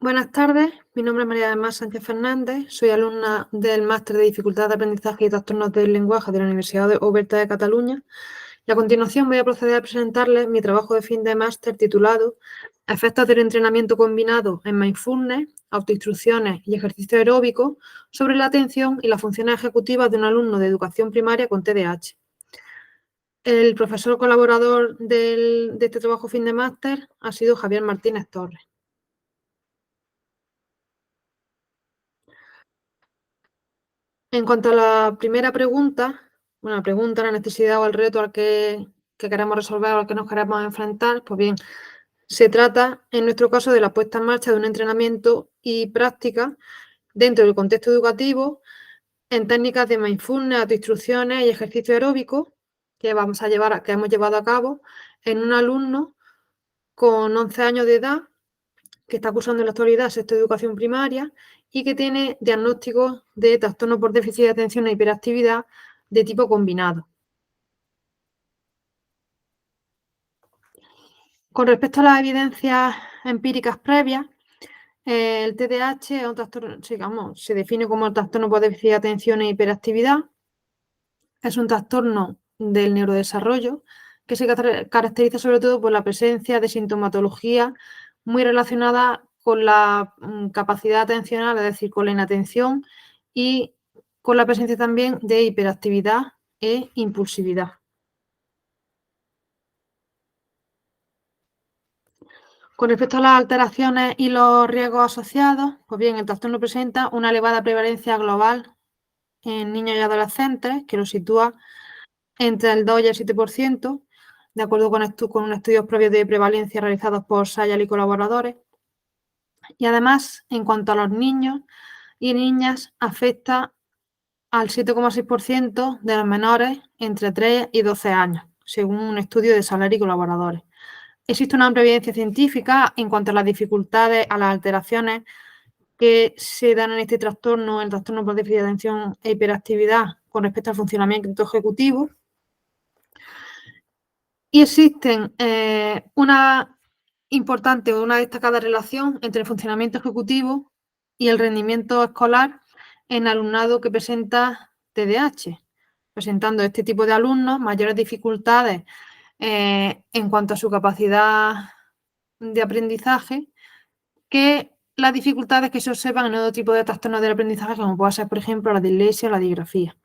Buenas tardes, mi nombre es María del Mar Sánchez Fernández, soy alumna del Máster de Dificultad de Aprendizaje y Trastornos del Lenguaje de la Universidad Oberta de Cataluña y a continuación voy a proceder a presentarles mi trabajo de fin de máster titulado Efectos del entrenamiento combinado en mindfulness, autoinstrucciones y ejercicio aeróbico sobre la atención y las funciones ejecutivas de un alumno de educación primaria con TDAH. El profesor colaborador de este trabajo fin de máster ha sido Javier Martínez Torres. En cuanto a la primera pregunta, la necesidad o el reto al que queremos resolver o al que nos queremos enfrentar, pues bien, se trata, en nuestro caso, de la puesta en marcha de un entrenamiento y práctica dentro del contexto educativo en técnicas de mindfulness, autoinstrucciones y ejercicio aeróbico que hemos llevado a cabo en un alumno con 11 años de edad que está cursando en la actualidad sexto de educación primaria y que tiene diagnóstico de trastorno por déficit de atención e hiperactividad de tipo combinado. Con respecto a las evidencias empíricas previas, el TDAH es un trastorno, se define como el trastorno por déficit de atención e hiperactividad. Es un trastorno del neurodesarrollo que se caracteriza sobre todo por la presencia de sintomatología muy relacionada con la capacidad atencional, es decir, con la inatención y con la presencia también de hiperactividad e impulsividad. Con respecto a las alteraciones y los riesgos asociados, pues bien, el trastorno presenta una elevada prevalencia global en niños y adolescentes, que lo sitúa entre el 2 y el 7%, de acuerdo con unos estudios previos de prevalencia realizados por Sayal y colaboradores. Y además, en cuanto a los niños y niñas, afecta al 7,6% de los menores entre 3 y 12 años, según un estudio de Sayal y colaboradores. Existe una amplia evidencia científica en cuanto a las dificultades, a las alteraciones que se dan en este trastorno, el trastorno por déficit de atención e hiperactividad, con respecto al funcionamiento ejecutivo. Y existen una importante o una destacada relación entre el funcionamiento ejecutivo y el rendimiento escolar en alumnado que presenta TDAH, presentando este tipo de alumnos mayores dificultades en cuanto a su capacidad de aprendizaje que las dificultades que se observan en otro tipo de trastornos del aprendizaje, como puede ser, por ejemplo, la dislexia o la disgrafía.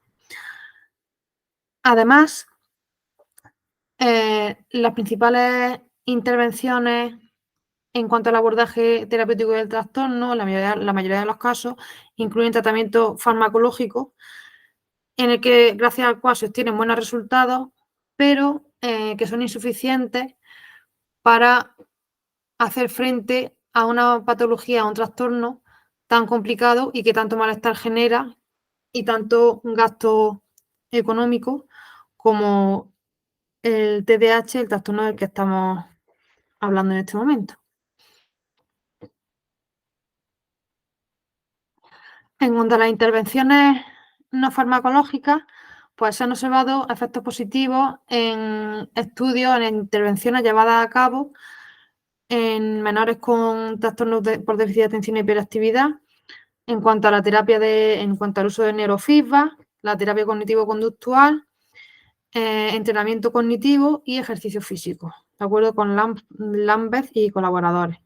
Además, las principales intervenciones en cuanto al abordaje terapéutico del trastorno, la mayoría de los casos, incluyen tratamiento farmacológico, en el que, gracias al cual se obtienen buenos resultados, pero que son insuficientes para hacer frente a una patología, a un trastorno tan complicado y que tanto malestar genera y tanto gasto económico como el TDAH, el trastorno del que estamos hablando en este momento. En cuanto a las intervenciones no farmacológicas, pues se han observado efectos positivos en estudios, en intervenciones llevadas a cabo en menores con trastornos por déficit de atención e hiperactividad, en cuanto a la en cuanto al uso de neurofeedback, la terapia cognitivo-conductual, entrenamiento cognitivo y ejercicio físico, de acuerdo con Lambert y colaboradores.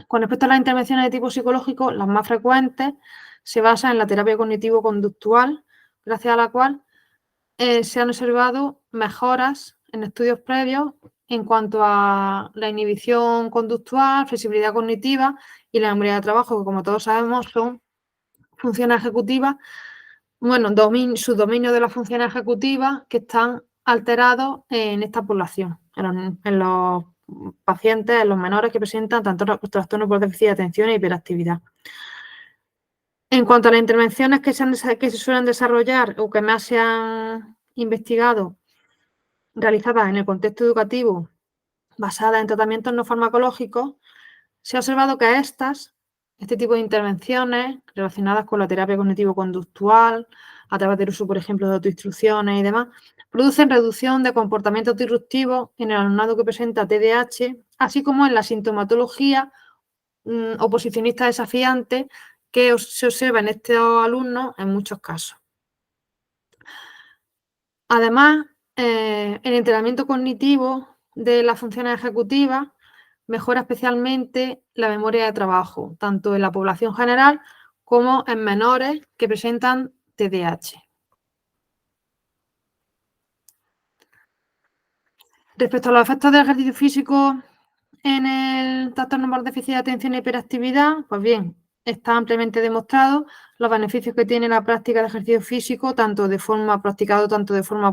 Con respecto a las intervenciones de tipo psicológico, las más frecuentes se basan en la terapia cognitivo-conductual, gracias a la cual se han observado mejoras en estudios previos en cuanto a la inhibición conductual, flexibilidad cognitiva y la memoria de trabajo, que como todos sabemos son funciones ejecutivas, subdominios de las funciones ejecutivas que están alterados en esta población, en los pacientes, en los menores que presentan tanto trastorno por déficit de atención e hiperactividad. En cuanto a las intervenciones que se suelen desarrollar o que más se han investigado, realizadas en el contexto educativo, basadas en tratamientos no farmacológicos, se ha observado que este tipo de intervenciones relacionadas con la terapia cognitivo-conductual, a través del uso, por ejemplo, de autoinstrucciones y demás, producen reducción de comportamientos disruptivos en el alumnado que presenta TDAH, así como en la sintomatología oposicionista desafiante que se observa en estos alumnos en muchos casos. Además, el entrenamiento cognitivo de las funciones ejecutivas mejora especialmente la memoria de trabajo, tanto en la población general como en menores que presentan TDAH. Respecto a los efectos del ejercicio físico en el trastorno por déficit de atención e hiperactividad, pues bien, está ampliamente demostrado los beneficios que tiene la práctica de ejercicio físico, tanto de forma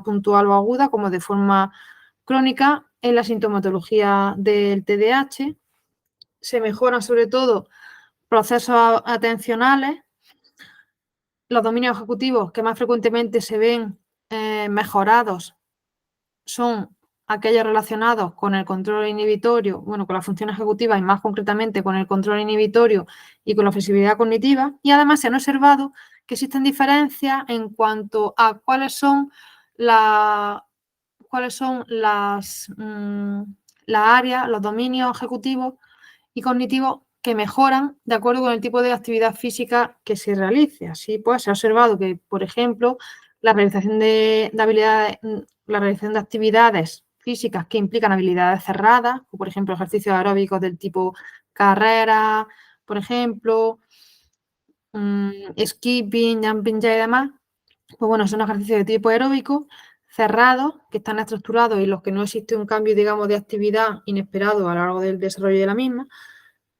puntual o aguda, como de forma crónica en la sintomatología del TDAH. Se mejoran sobre todo procesos atencionales, los dominios ejecutivos que más frecuentemente se ven mejorados son aquellos relacionados con el control inhibitorio, bueno, con la función ejecutiva y más concretamente con el control inhibitorio y con la flexibilidad cognitiva. Y además se han observado que existen diferencias en cuanto a cuáles son las áreas, los dominios ejecutivos y cognitivos que mejoran de acuerdo con el tipo de actividad física que se realice. Así pues, se ha observado que, por ejemplo, la realización de actividades físicas que implican habilidades cerradas, como por ejemplo ejercicios aeróbicos del tipo carrera, por ejemplo, skipping, jumping jack y demás, pues bueno, son ejercicios de tipo aeróbico cerrados, que están estructurados y en los que no existe un cambio, digamos, de actividad inesperado a lo largo del desarrollo de la misma.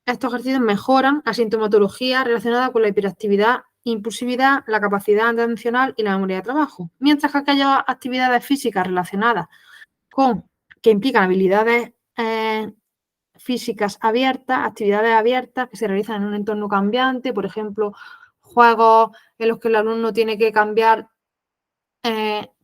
Estos ejercicios mejoran la sintomatología relacionada con la hiperactividad, impulsividad, la capacidad atencional y la memoria de trabajo. Mientras que aquellas actividades físicas relacionadas que implican habilidades físicas abiertas, actividades abiertas que se realizan en un entorno cambiante, por ejemplo, juegos en los que el alumno tiene que cambiar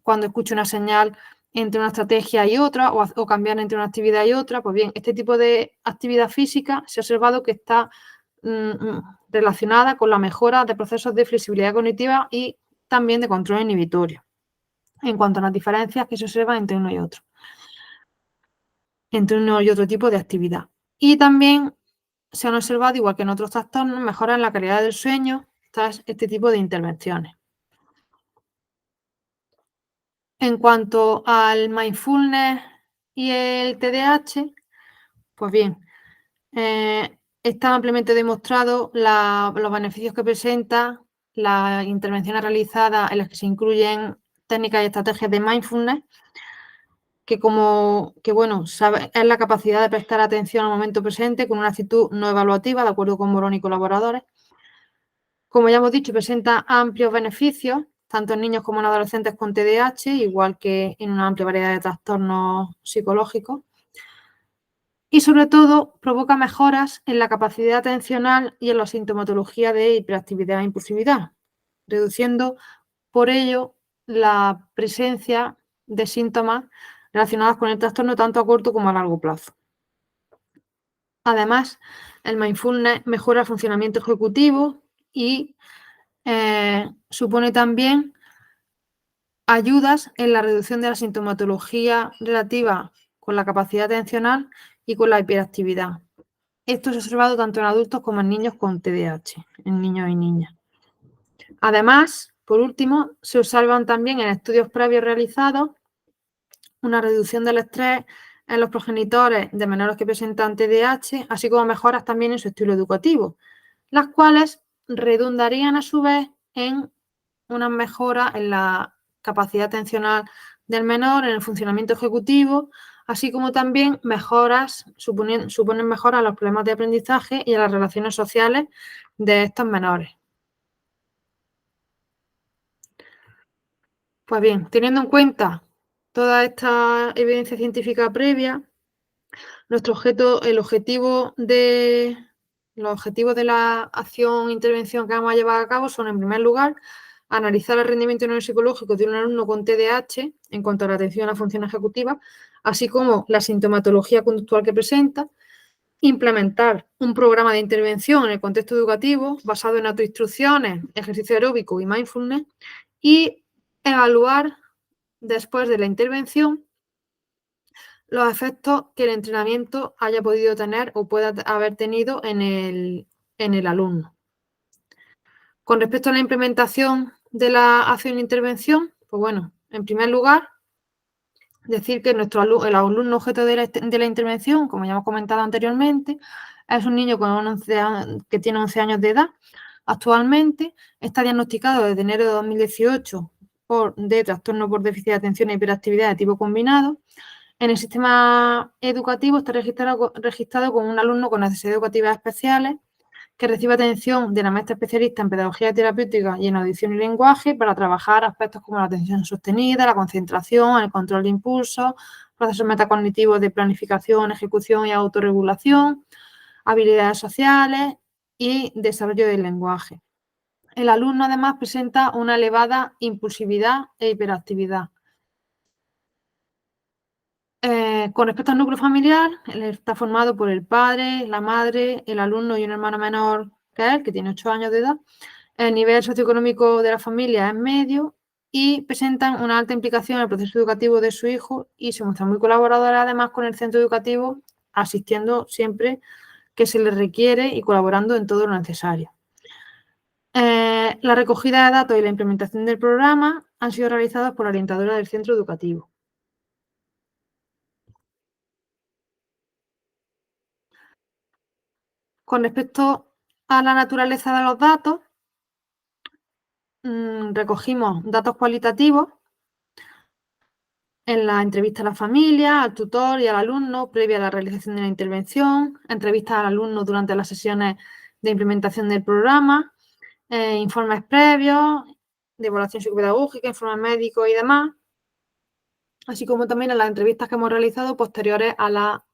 cuando escucha una señal entre una estrategia y otra o cambiar entre una actividad y otra. Pues bien, este tipo de actividad física se ha observado que está relacionada con la mejora de procesos de flexibilidad cognitiva y también de control inhibitorio, en cuanto a las diferencias que se observan entre uno y otro tipo de actividad. Y también se han observado, igual que en otros trastornos, mejoras en la calidad del sueño tras este tipo de intervenciones. En cuanto al mindfulness y el TDAH, pues bien, está ampliamente demostrado los beneficios que presenta las intervenciones realizadas en las que se incluyen técnicas y estrategias de mindfulness, que es la capacidad de prestar atención al momento presente con una actitud no evaluativa, de acuerdo con Morón y colaboradores. Como ya hemos dicho, presenta amplios beneficios, tanto en niños como en adolescentes con TDAH, igual que en una amplia variedad de trastornos psicológicos. Y sobre todo, provoca mejoras en la capacidad atencional y en la sintomatología de hiperactividad e impulsividad, reduciendo por ello la presencia de síntomas relacionados con el trastorno tanto a corto como a largo plazo. Además, el mindfulness mejora el funcionamiento ejecutivo y supone también ayudas en la reducción de la sintomatología relativa con la capacidad atencional y con la hiperactividad. Esto se ha observado tanto en adultos como en niños con TDAH, en niños y niñas. Además, por último, se observan también en estudios previos realizados una reducción del estrés en los progenitores de menores que presentan TDAH, así como mejoras también en su estilo educativo, las cuales redundarían a su vez en una mejora en la capacidad atencional del menor, en el funcionamiento ejecutivo, así como también suponen mejoras a los problemas de aprendizaje y a las relaciones sociales de estos menores. Pues bien, teniendo en cuenta toda esta evidencia científica previa, los objetivos de la acción e intervención que vamos a llevar a cabo son, en primer lugar, analizar el rendimiento neuropsicológico de un alumno con TDAH en cuanto a la atención a la función ejecutiva, así como la sintomatología conductual que presenta, implementar un programa de intervención en el contexto educativo basado en autoinstrucciones, ejercicio aeróbico y mindfulness, y evaluar, después de la intervención, los efectos que el entrenamiento haya podido tener o pueda haber tenido en el alumno. Con respecto a la implementación de la acción de intervención, pues bueno, en primer lugar, decir que el alumno objeto de la intervención, como ya hemos comentado anteriormente, es un niño que tiene 11 años de edad. Actualmente está diagnosticado desde enero de 2018 de trastorno por déficit de atención e hiperactividad de tipo combinado. En el sistema educativo está registrado como un alumno con necesidades educativas especiales que recibe atención de la maestra especialista en pedagogía terapéutica y en audición y lenguaje para trabajar aspectos como la atención sostenida, la concentración, el control de impulsos, procesos metacognitivos de planificación, ejecución y autorregulación, habilidades sociales y desarrollo del lenguaje. El alumno además presenta una elevada impulsividad e hiperactividad. Con respecto al núcleo familiar, él está formado por el padre, la madre, el alumno y un hermano menor que él, que tiene 8 años de edad. El nivel socioeconómico de la familia es medio y presentan una alta implicación en el proceso educativo de su hijo y se muestran muy colaboradores además con el centro educativo, asistiendo siempre que se les requiere y colaborando en todo lo necesario. La recogida de datos y la implementación del programa han sido realizadas por la orientadora del centro educativo. Con respecto a la naturaleza de los datos, recogimos datos cualitativos en la entrevista a la familia, al tutor y al alumno previa a la realización de la intervención, entrevistas al alumno durante las sesiones de implementación del programa, informes previos de evaluación psicopedagógica, informes médicos y demás, así como también en las entrevistas que hemos realizado posteriores a la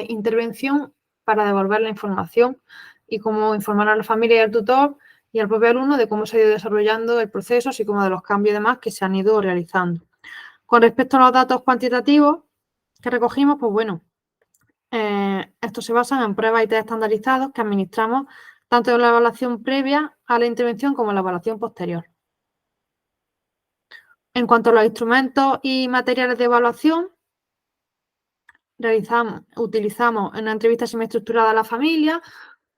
intervención para devolver la información y cómo informar a la familia y al tutor y al propio alumno de cómo se ha ido desarrollando el proceso, así como de los cambios y demás que se han ido realizando. Con respecto a los datos cuantitativos que recogimos, pues bueno, estos se basan en pruebas y test estandarizados que administramos tanto en la evaluación previa a la intervención como en la evaluación posterior. En cuanto a los instrumentos y materiales de evaluación, utilizamos una entrevista semiestructurada a la familia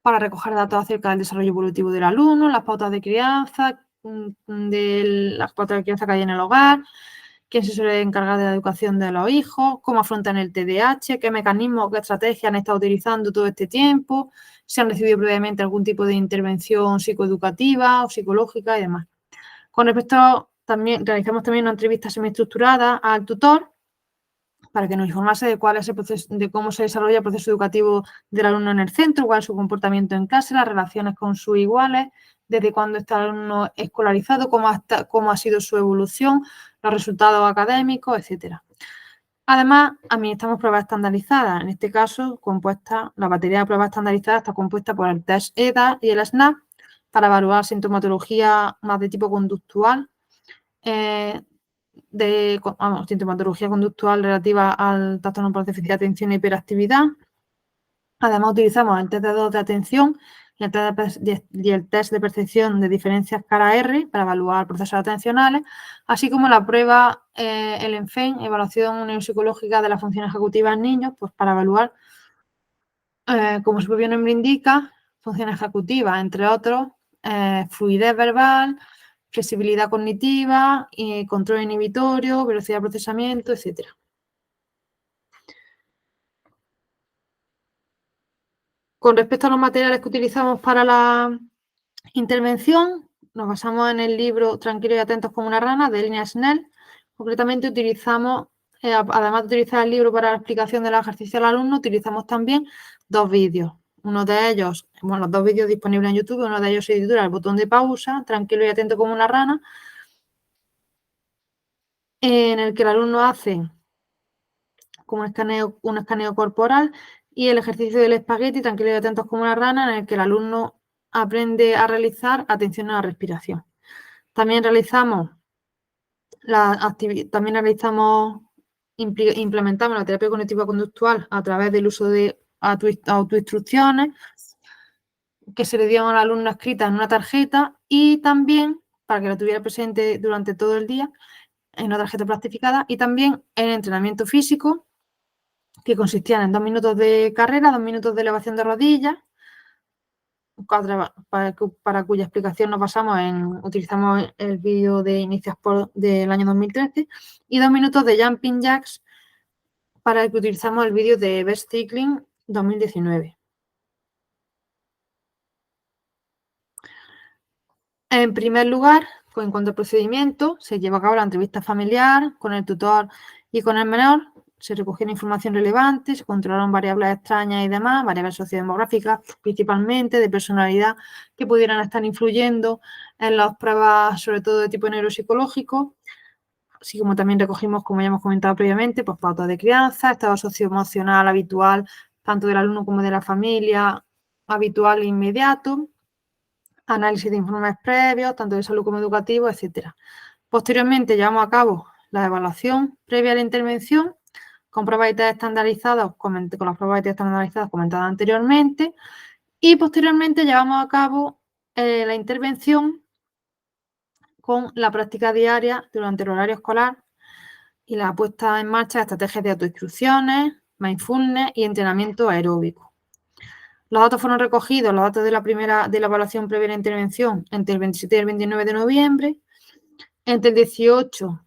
para recoger datos acerca del desarrollo evolutivo del alumno, las pautas de crianza, las pautas de crianza que hay en el hogar, quién se suele encargar de la educación de los hijos, cómo afrontan el TDAH, qué mecanismos, qué estrategias han estado utilizando todo este tiempo, si han recibido previamente algún tipo de intervención psicoeducativa o psicológica y demás. Con respecto, realizamos también una entrevista semiestructurada al tutor para que nos informase de cuál es el proceso, de cómo se desarrolla el proceso educativo del alumno en el centro, cuál es su comportamiento en clase, las relaciones con sus iguales, desde cuándo está el alumno escolarizado, cómo ha sido su evolución, los resultados académicos, etcétera. Además, administramos pruebas estandarizadas. En este caso, la batería de pruebas estandarizadas está compuesta por el test EDA y el SNAP para evaluar sintomatología más de tipo conductual, sintomatología conductual relativa al trastorno por déficit de atención e hiperactividad. Además, utilizamos el test de dos de atención y el test de percepción de diferencias cara R para evaluar procesos atencionales, así como la prueba, el ENFEN, evaluación neuropsicológica de la función ejecutiva en niños, pues para evaluar, como su propio nombre indica, función ejecutiva, entre otros, fluidez verbal, flexibilidad cognitiva, control inhibitorio, velocidad de procesamiento, etcétera. Con respecto a los materiales que utilizamos para la intervención, nos basamos en el libro Tranquilos y atentos como una rana de Elina Snell. Concretamente utilizamos, además de utilizar el libro para la explicación del ejercicio al alumno, utilizamos también 2 vídeos. Uno de ellos, los 2 vídeos disponibles en YouTube, uno de ellos se titula El botón de pausa, Tranquilo y atento como una rana, en el que el alumno hace como un escaneo corporal y el ejercicio del espagueti, Tranquilo y atentos como una rana, en el que el alumno aprende a realizar atención a la respiración. También implementamos la terapia cognitiva conductual a través del uso de autoinstrucciones que se le dieron al alumno escritas en una tarjeta y también, para que la tuviera presente durante todo el día, en una tarjeta plastificada, y también en entrenamiento físico que consistían en 2 minutos de carrera, 2 minutos de elevación de rodillas, para cuya explicación utilizamos el vídeo de Iniciasport del año 2013, y 2 minutos de Jumping Jacks, para el que utilizamos el vídeo de Best Cycling 2019. En primer lugar, en cuanto al procedimiento, se lleva a cabo la entrevista familiar con el tutor y con el menor. Se recogieron información relevante, se controlaron variables extrañas y demás, variables sociodemográficas, principalmente de personalidad, que pudieran estar influyendo en las pruebas, sobre todo de tipo neuropsicológico, así como también recogimos, como ya hemos comentado previamente, pues pautas de crianza, estado socioemocional habitual, tanto del alumno como de la familia, habitual e inmediato, análisis de informes previos, tanto de salud como educativos, etcétera. Posteriormente llevamos a cabo la evaluación previa a la intervención con pruebas y test estandarizados, con las pruebas y test estandarizadas comentadas anteriormente, y posteriormente llevamos a cabo la intervención con la práctica diaria durante el horario escolar y la puesta en marcha de estrategias de autoinstrucciones, mindfulness y entrenamiento aeróbico. Los datos fueron recogidos, los datos de la evaluación previa a la intervención, entre el 27 y el 29 de noviembre. Entre el 18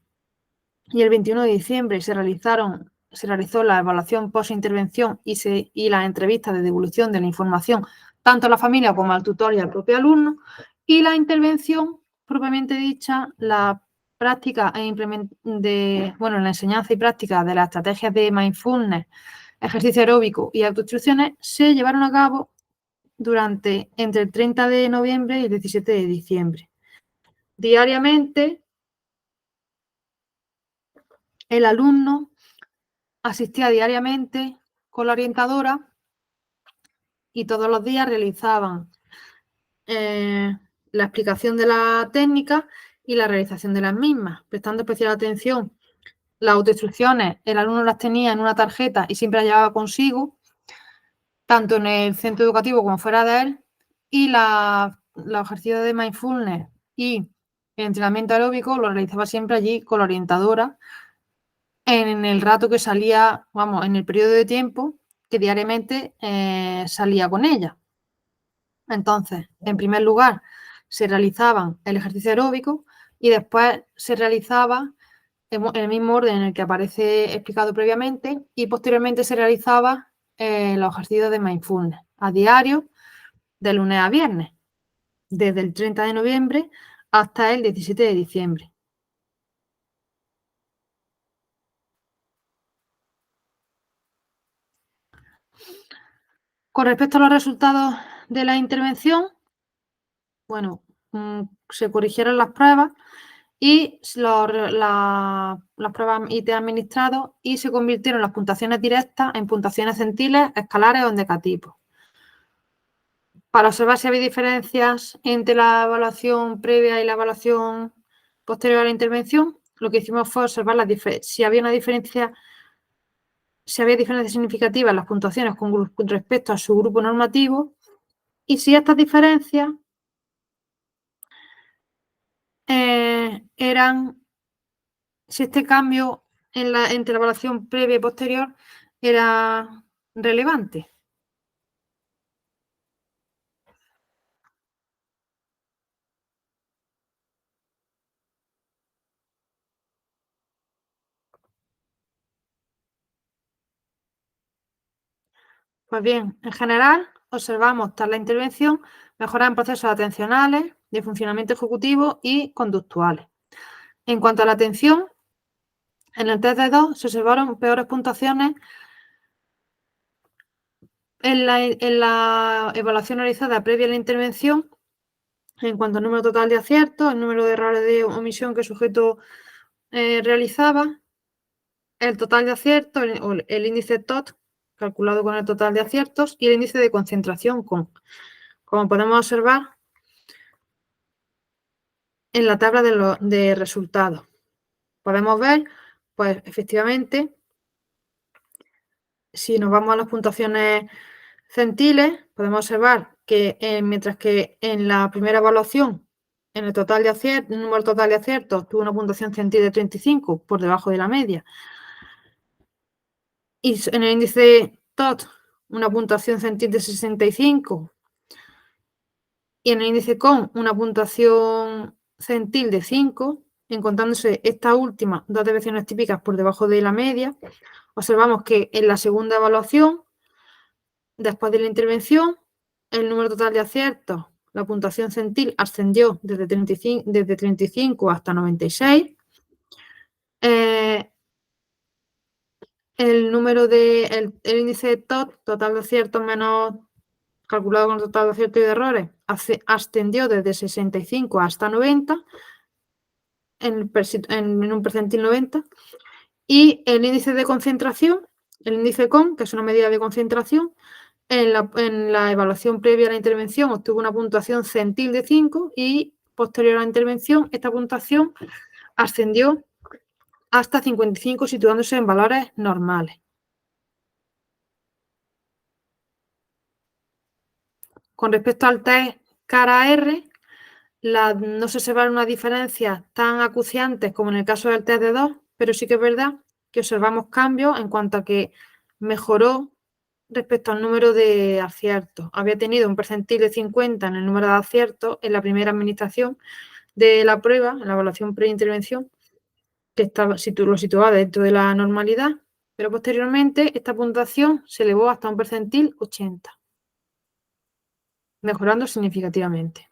y el 21 de diciembre se realizó la evaluación post-intervención y las entrevistas de devolución de la información, tanto a la familia como al tutor y al propio alumno. Y la intervención, propiamente dicha, la práctica la enseñanza y práctica de las estrategias de mindfulness, ejercicio aeróbico y autoinstrucciones se llevaron a cabo entre el 30 de noviembre y el 17 de diciembre. Diariamente, el alumno asistía diariamente con la orientadora y todos los días realizaban la explicación de la técnica y la realización de las mismas, prestando especial atención. Las autoinstrucciones, el alumno las tenía en una tarjeta y siempre las llevaba consigo, tanto en el centro educativo como fuera de él, y los ejercicios de mindfulness y el entrenamiento aeróbico lo realizaba siempre allí con la orientadora en el rato que salía, en el periodo de tiempo que diariamente salía con ella. Entonces, en primer lugar, se realizaban el ejercicio aeróbico y después se realizaba en el mismo orden en el que aparece explicado previamente, y posteriormente se realizaba los ejercicios de mindfulness a diario, de lunes a viernes, desde el 30 de noviembre hasta el 17 de diciembre. Con respecto a los resultados de la intervención, se corrigieron las pruebas y las pruebas IT administrados, y se convirtieron las puntuaciones directas en puntuaciones centiles, escalares o indicatipos. Para observar si había diferencias entre la evaluación previa y la evaluación posterior a la intervención, lo que hicimos fue observar si había diferencias significativas en las puntuaciones con respecto a su grupo normativo, y si estas diferencias si este cambio entre la evaluación previa y posterior era relevante. Pues bien, en general, observamos tras la intervención mejoras en procesos atencionales, de funcionamiento ejecutivo y conductuales. En cuanto a la atención, en el test de 2 se observaron peores puntuaciones en la evaluación realizada previa a la intervención, en cuanto al número total de aciertos, el número de errores de omisión que el sujeto realizaba, el total de aciertos, el índice TOT, calculado con el total de aciertos, y el índice de concentración como podemos observar en la tabla de resultados. Podemos ver, pues efectivamente, si nos vamos a las puntuaciones centiles, podemos observar que mientras que en la primera evaluación, en el número total de aciertos tuvo una puntuación centile de 35, por debajo de la media, y en el índice TOT una puntuación centil de 65 y en el índice CON una puntuación centil de 5, encontrándose esta última dos desviaciones típicas por debajo de la media, observamos que en la segunda evaluación, después de la intervención, el número total de aciertos, la puntuación centil ascendió desde 35 hasta 96. El número el índice de TOT, total de aciertos menos calculado con el total de aciertos y de errores, ascendió desde 65 hasta 90, en un percentil 90, y el índice de concentración, el índice CON, que es una medida de concentración, en la evaluación previa a la intervención obtuvo una puntuación centil de 5 y posterior a la intervención esta puntuación ascendió hasta 55, situándose en valores normales. Con respecto al test cara-R, no se observa una diferencia tan acuciantes como en el caso del test de 2, pero sí que es verdad que observamos cambios en cuanto a que mejoró respecto al número de aciertos. Había tenido un percentil de 50 en el número de aciertos en la primera administración de la prueba, en la evaluación preintervención, que lo situaba dentro de la normalidad, pero posteriormente esta puntuación se elevó hasta un percentil 80, mejorando significativamente.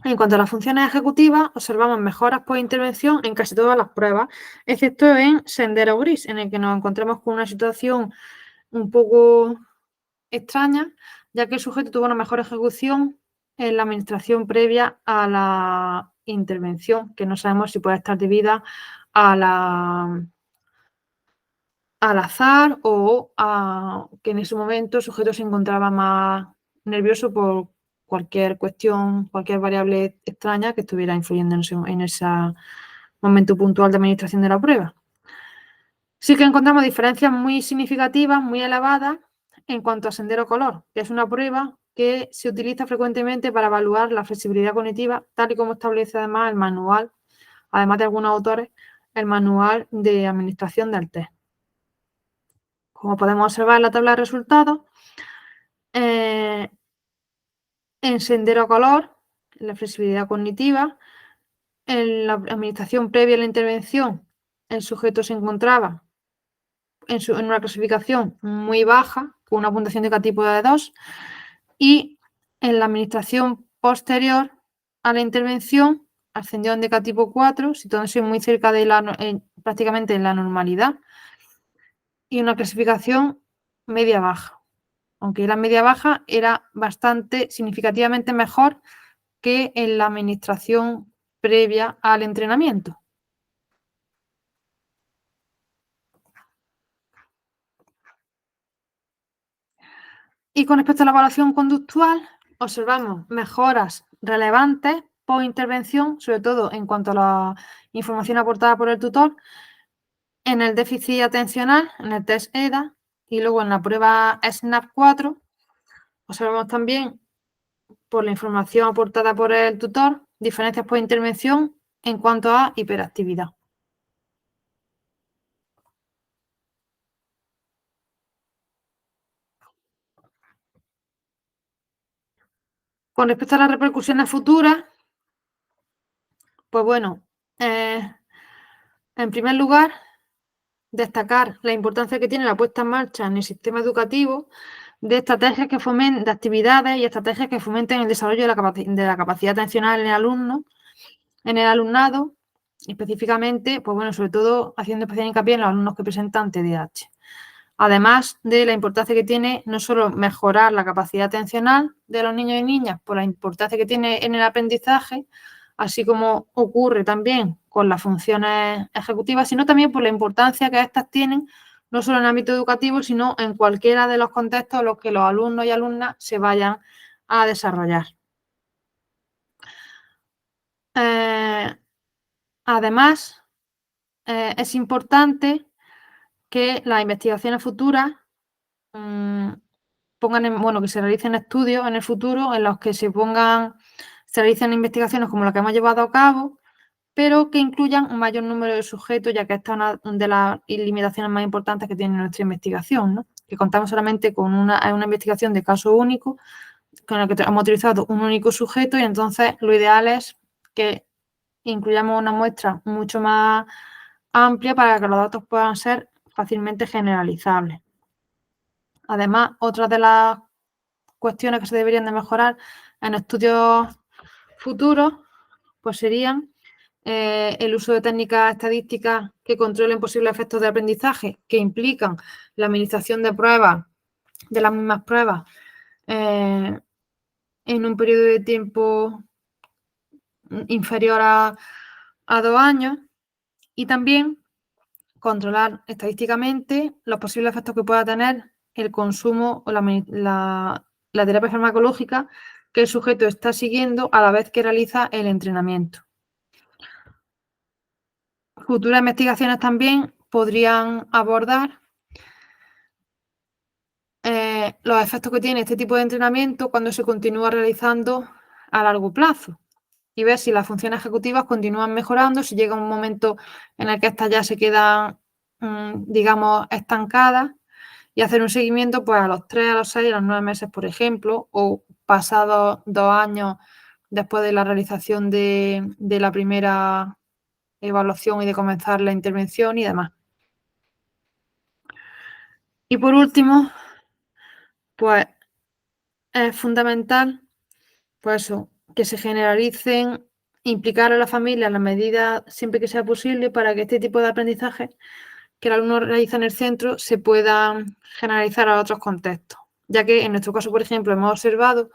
En cuanto a las funciones ejecutivas, observamos mejoras por intervención en casi todas las pruebas, excepto en Sendero Gris, en el que nos encontramos con una situación un poco extraña, ya que el sujeto tuvo una mejor ejecución en la administración previa a la intervención, que no sabemos si puede estar debida al azar o a que en ese momento el sujeto se encontraba más nervioso por cualquier cuestión, cualquier variable extraña que estuviera influyendo en ese momento puntual de administración de la prueba. Sí que encontramos diferencias muy significativas, muy elevadas, en cuanto a sendero color, que es una prueba que se utiliza frecuentemente para evaluar la flexibilidad cognitiva, tal y como establece además el manual, además de algunos autores, el manual de administración del test. Como podemos observar en la tabla de resultados, en sendero color, en la flexibilidad cognitiva, en la administración previa a la intervención, el sujeto se encontraba en una clasificación muy baja, con una puntuación de tipo de 2, y en la administración posterior a la intervención ascendió en tipo 4, situándose muy cerca de prácticamente en la normalidad, y una clasificación media-baja. Aunque la media-baja era bastante significativamente mejor que en la administración previa al entrenamiento. Y con respecto a la evaluación conductual, observamos mejoras relevantes por intervención, sobre todo en cuanto a la información aportada por el tutor, en el déficit atencional, en el test EDA, y luego en la prueba SNAP-4, observamos también, por la información aportada por el tutor, diferencias por intervención en cuanto a hiperactividad. Con respecto a las repercusiones futuras, pues bueno, en primer lugar, destacar la importancia que tiene la puesta en marcha en el sistema educativo de estrategias que fomenten, de actividades y estrategias que fomenten el desarrollo de la capacidad atencional en el alumnado, específicamente, pues bueno, sobre todo haciendo especial hincapié en los alumnos que presentan TDAH. Además de la importancia que tiene no solo mejorar la capacidad atencional de los niños y niñas, por la importancia que tiene en el aprendizaje, así como ocurre también con las funciones ejecutivas, sino también por la importancia que estas tienen, no solo en el ámbito educativo, sino en cualquiera de los contextos en los que los alumnos y alumnas se vayan a desarrollar. Además, es importante que las investigaciones futuras que se realicen estudios en el futuro en los que se realicen investigaciones como las que hemos llevado a cabo pero que incluyan un mayor número de sujetos, ya que esta es una de las limitaciones más importantes que tiene nuestra investigación, ¿no? Que contamos solamente con una investigación de caso único, con la que hemos utilizado un único sujeto, y entonces lo ideal es que incluyamos una muestra mucho más amplia para que los datos puedan ser fácilmente generalizables. Además, otra de las cuestiones que se deberían de mejorar en estudios futuros, pues serían el uso de técnicas estadísticas que controlen posibles efectos de aprendizaje que implican la administración de pruebas, de las mismas pruebas, en un periodo de tiempo inferior a 2 años, y también controlar estadísticamente los posibles efectos que pueda tener el consumo o la terapia farmacológica que el sujeto está siguiendo a la vez que realiza el entrenamiento. Futuras investigaciones también podrían abordar los efectos que tiene este tipo de entrenamiento cuando se continúa realizando a largo plazo y ver si las funciones ejecutivas continúan mejorando, si llega un momento en el que estas ya se quedan, digamos, estancadas, y hacer un seguimiento pues a los 3, a los 6, a los 9 meses, por ejemplo, o pasados 2 años después de la realización de la primera evaluación y de comenzar la intervención y demás. Y por último, pues es fundamental, pues eso, que se generalicen, implicar a la familia en la medida siempre que sea posible para que este tipo de aprendizaje que el alumno realiza en el centro se puedan generalizar a otros contextos, ya que en nuestro caso, por ejemplo, hemos observado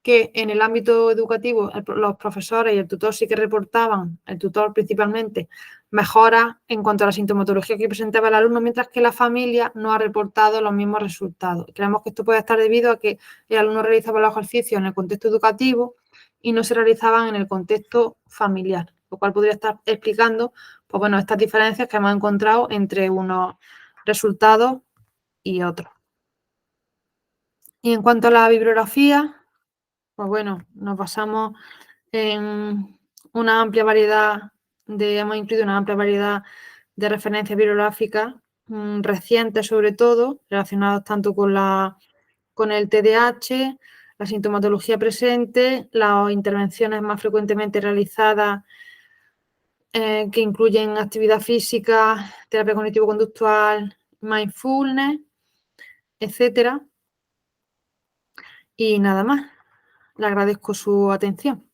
que en el ámbito educativo los profesores y el tutor sí que reportaban, el tutor principalmente, mejoras en cuanto a la sintomatología que presentaba el alumno, mientras que la familia no ha reportado los mismos resultados. Creemos que esto puede estar debido a que el alumno realizaba los ejercicios en el contexto educativo y no se realizaban en el contexto familiar, lo cual podría estar explicando, pues bueno, estas diferencias que hemos encontrado entre unos resultados y otros. Y en cuanto a la bibliografía, pues bueno, nos basamos en una amplia variedad hemos incluido una amplia variedad de referencias bibliográficas recientes, sobre todo, relacionadas tanto con el TDAH, la sintomatología presente, las intervenciones más frecuentemente realizadas que incluyen actividad física, terapia cognitivo-conductual, mindfulness, etcétera. Y nada más. Le agradezco su atención.